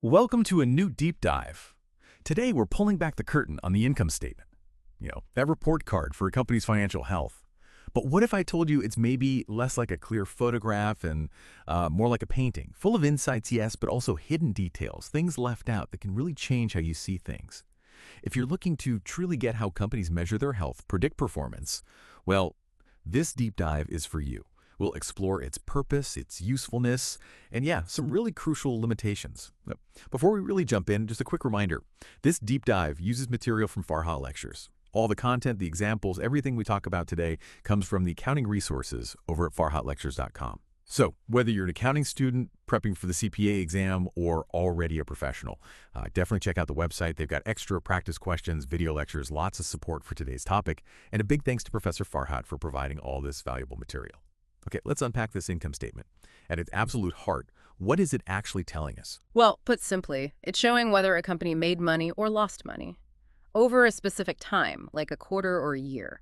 Welcome to a new deep dive. Today, we're pulling back the curtain on the income statement. That report card for a company's financial health. But what if I told you it's maybe less like a clear photograph and more like a painting, full of insights, yes, but also hidden details, things left out that can really change how you see things. If you're looking to truly get how companies measure their health, predict performance, well, this deep dive is for you. We'll explore its purpose, its usefulness, and yeah, some really crucial limitations. Before we really jump in, just a quick reminder. This deep dive uses material from Farhat lectures. All the content, the examples, everything we talk about today comes from the accounting resources over at farhatlectures.com. So, whether you're an accounting student prepping for the CPA exam or already a professional, definitely check out the website. They've got extra practice questions, video lectures, lots of support for today's topic, and a big thanks to Professor Farhat for providing all this valuable material. Okay, let's unpack this income statement. At its absolute heart, what is it actually telling us? Well, put simply, it's showing whether a company made money or lost money over a specific time, like a quarter or a year.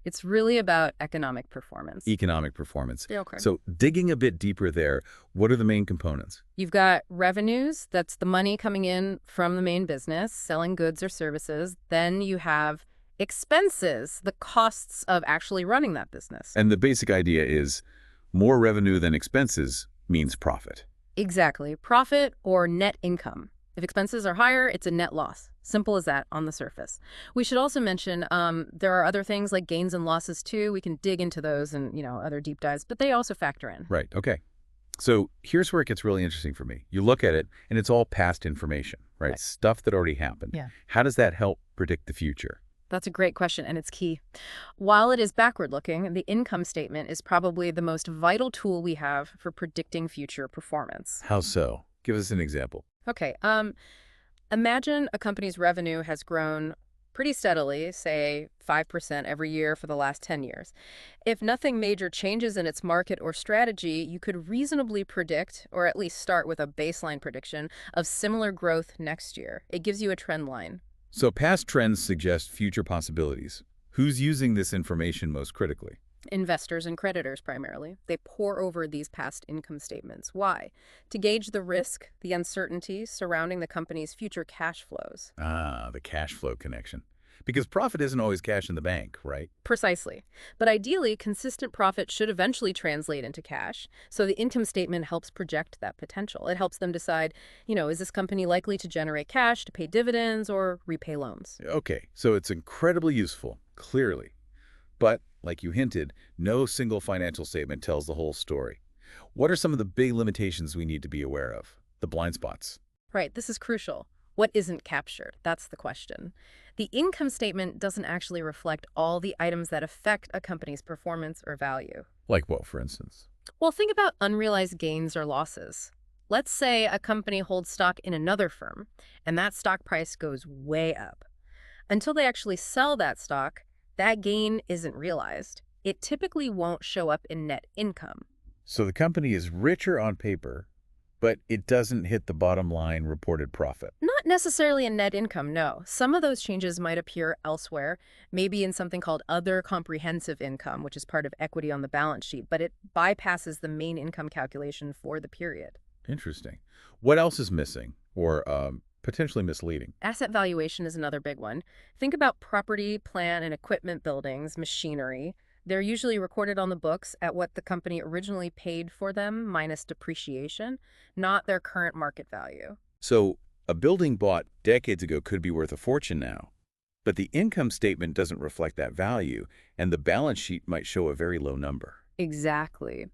It's really about economic performance. Economic performance. Yeah, okay. So digging a bit deeper there, what are the main components? You've got revenues, that's the money coming in from the main business, selling goods or services. Then you have expenses, the costs of actually running that business. And the basic idea is more revenue than expenses means profit. Exactly. Profit or net income. If expenses are higher, it's a net loss. Simple as that on the surface. We should also mention there are other things like gains and losses too. We can dig into those and, other deep dives, but they also factor in. Right, okay. So here's where it gets really interesting for me. You look at it, and it's all past information, right? Stuff that already happened. Yeah. How does that help predict the future? That's a great question, and it's key. While it is backward-looking, the income statement is probably the most vital tool we have for predicting future performance. How so? Give us an example. Okay, imagine a company's revenue has grown pretty steadily, say 5% every year for the last 10 years. If nothing major changes in its market or strategy, you could reasonably predict, or at least start with a baseline prediction, of similar growth next year. It gives you a trend line. So past trends suggest future possibilities. Who's using this information most critically? Investors and creditors, primarily. They pore over these past income statements. Why? To gauge the risk, the uncertainty surrounding the company's future cash flows. Ah, the cash flow connection. Because profit isn't always cash in the bank, right? Precisely. But ideally, consistent profit should eventually translate into cash. So the income statement helps project that potential. It helps them decide, is this company likely to generate cash to pay dividends or repay loans? Okay, so it's incredibly useful, clearly. But, like you hinted, no single financial statement tells the whole story. What are some of the big limitations we need to be aware of? The blind spots. Right, this is crucial. What isn't captured? That's the question. The income statement doesn't actually reflect all the items that affect a company's performance or value. Like what, for instance? Well, think about unrealized gains or losses. Let's say a company holds stock in another firm, and that stock price goes way up. Until they actually sell that stock, that gain isn't realized. It typically won't show up in net income. So the company is richer on paper, but it doesn't hit the bottom line reported profit. Not necessarily in net income, no. Some of those changes might appear elsewhere, maybe in something called other comprehensive income, which is part of equity on the balance sheet, but it bypasses the main income calculation for the period. Interesting. What else is missing or potentially misleading? Asset valuation is another big one. Think about property, plant, and equipment buildings, machinery. They're usually recorded on the books at what the company originally paid for them minus depreciation, not their current market value. So a building bought decades ago could be worth a fortune now, but the income statement doesn't reflect that value, and the balance sheet might show a very low number. Exactly.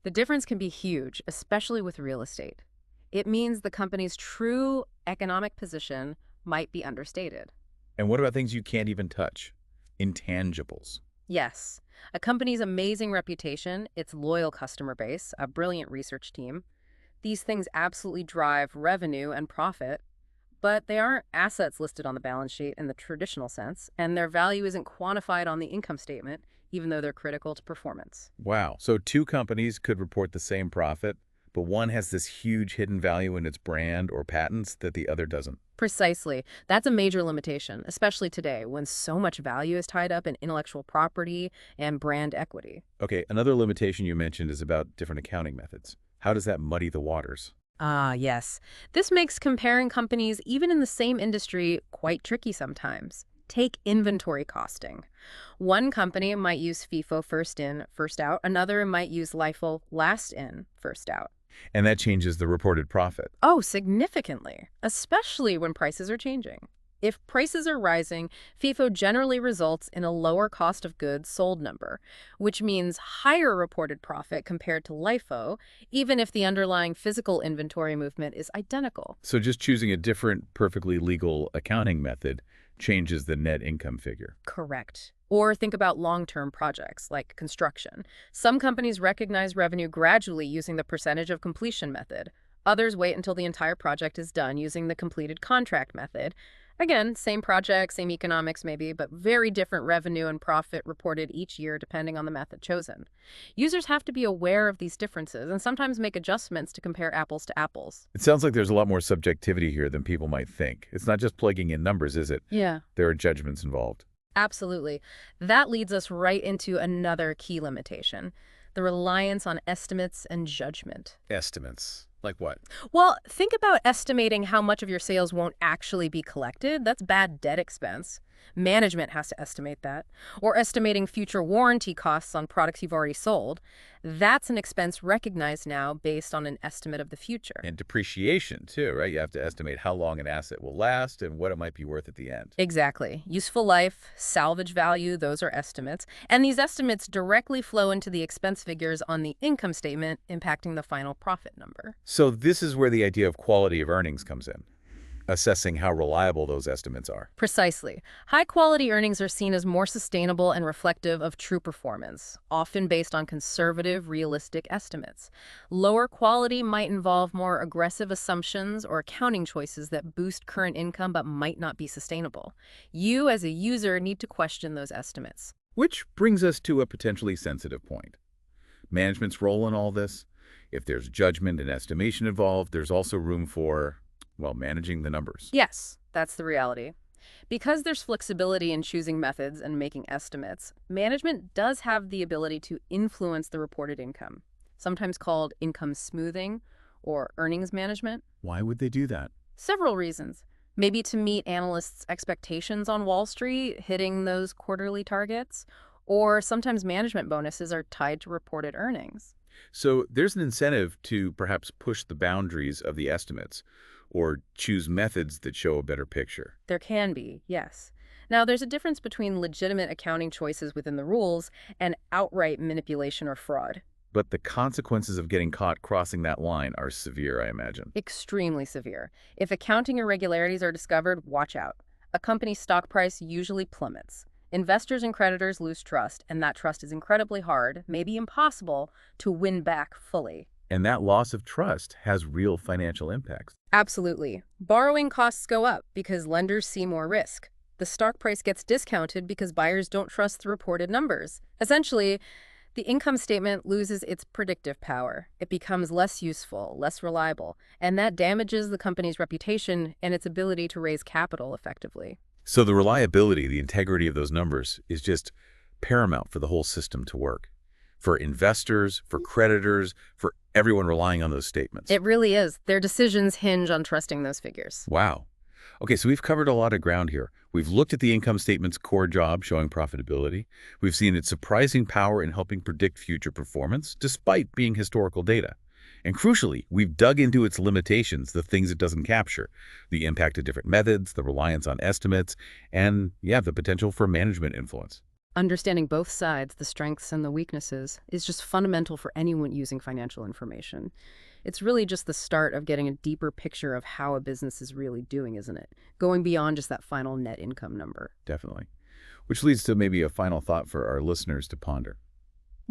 The difference can be huge, especially with real estate. It means the company's true economic position might be understated. And what about things you can't even touch? Intangibles. Yes. A company's amazing reputation, its loyal customer base, a brilliant research team, these things absolutely drive revenue and profit, but they aren't assets listed on the balance sheet in the traditional sense, and their value isn't quantified on the income statement, even though they're critical to performance. Wow. So two companies could report the same profit, but one has this huge hidden value in its brand or patents that the other doesn't. Precisely. That's a major limitation, especially today when so much value is tied up in intellectual property and brand equity. Okay, another limitation you mentioned is about different accounting methods. How does that muddy the waters? Ah, yes. This makes comparing companies, even in the same industry, quite tricky sometimes. Take inventory costing. One company might use FIFO first in, first out. Another might use LIFO last in, first out. And that changes the reported profit. Oh, significantly, especially when prices are changing. If prices are rising, FIFO generally results in a lower cost of goods sold number, which means higher reported profit compared to LIFO, even if the underlying physical inventory movement is identical. So just choosing a different, perfectly legal accounting method changes the net income figure. Correct. Or think about long-term projects like construction. Some companies recognize revenue gradually using the percentage of completion method. Others wait until the entire project is done using the completed contract method. Again, same project, same economics maybe, but very different revenue and profit reported each year depending on the method chosen. Users have to be aware of these differences and sometimes make adjustments to compare apples to apples. It sounds like there's a lot more subjectivity here than people might think. It's not just plugging in numbers, is it? Yeah. There are judgments involved. Absolutely. That leads us right into another key limitation, the reliance on estimates and judgment. Estimates. Like what? Well, think about estimating how much of your sales won't actually be collected. That's bad debt expense. Management has to estimate that. Or estimating future warranty costs on products you've already sold. That's an expense recognized now based on an estimate of the future. And depreciation, too, right? You have to estimate how long an asset will last and what it might be worth at the end. Exactly. Useful life, salvage value, those are estimates. And these estimates directly flow into the expense figures on the income statement, impacting the final profit number. So this is where the idea of quality of earnings comes in, assessing how reliable those estimates are. Precisely. High-quality earnings are seen as more sustainable and reflective of true performance, often based on conservative, realistic estimates. Lower quality might involve more aggressive assumptions or accounting choices that boost current income but might not be sustainable. You, as a user, need to question those estimates. Which brings us to a potentially sensitive point. Management's role in all this. If there's judgment and estimation involved, there's also room for, well, managing the numbers. Yes, that's the reality. Because there's flexibility in choosing methods and making estimates, management does have the ability to influence the reported income, sometimes called income smoothing or earnings management. Why would they do that? Several reasons. Maybe to meet analysts' expectations on Wall Street, hitting those quarterly targets, or sometimes management bonuses are tied to reported earnings. So there's an incentive to perhaps push the boundaries of the estimates or choose methods that show a better picture. There can be, yes. Now, there's a difference between legitimate accounting choices within the rules and outright manipulation or fraud. But the consequences of getting caught crossing that line are severe, I imagine. Extremely severe. If accounting irregularities are discovered, watch out. A company's stock price usually plummets. Investors and creditors lose trust, and that trust is incredibly hard, maybe impossible, to win back fully. And that loss of trust has real financial impacts. Absolutely. Borrowing costs go up because lenders see more risk. The stock price gets discounted because buyers don't trust the reported numbers. Essentially, the income statement loses its predictive power. It becomes less useful, less reliable, and that damages the company's reputation and its ability to raise capital effectively. So the reliability, the integrity of those numbers is just paramount for the whole system to work. For investors, for creditors, for everyone relying on those statements. It really is. Their decisions hinge on trusting those figures. Wow. Okay, so we've covered a lot of ground here. We've looked at the income statement's core job, showing profitability. We've seen its surprising power in helping predict future performance, despite being historical data. And crucially, we've dug into its limitations, the things it doesn't capture, the impact of different methods, the reliance on estimates, and, yeah, the potential for management influence. Understanding both sides, the strengths and the weaknesses, is just fundamental for anyone using financial information. It's really just the start of getting a deeper picture of how a business is really doing, isn't it? Going beyond just that final net income number. Definitely. Which leads to maybe a final thought for our listeners to ponder.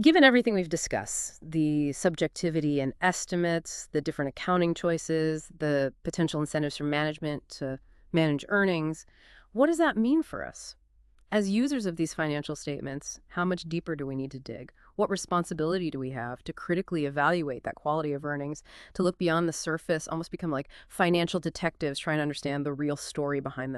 Given everything we've discussed, the subjectivity in estimates, the different accounting choices, the potential incentives for management to manage earnings, what does that mean for us? As users of these financial statements, how much deeper do we need to dig? What responsibility do we have to critically evaluate that quality of earnings, to look beyond the surface, almost become like financial detectives trying to understand the real story behind the numbers?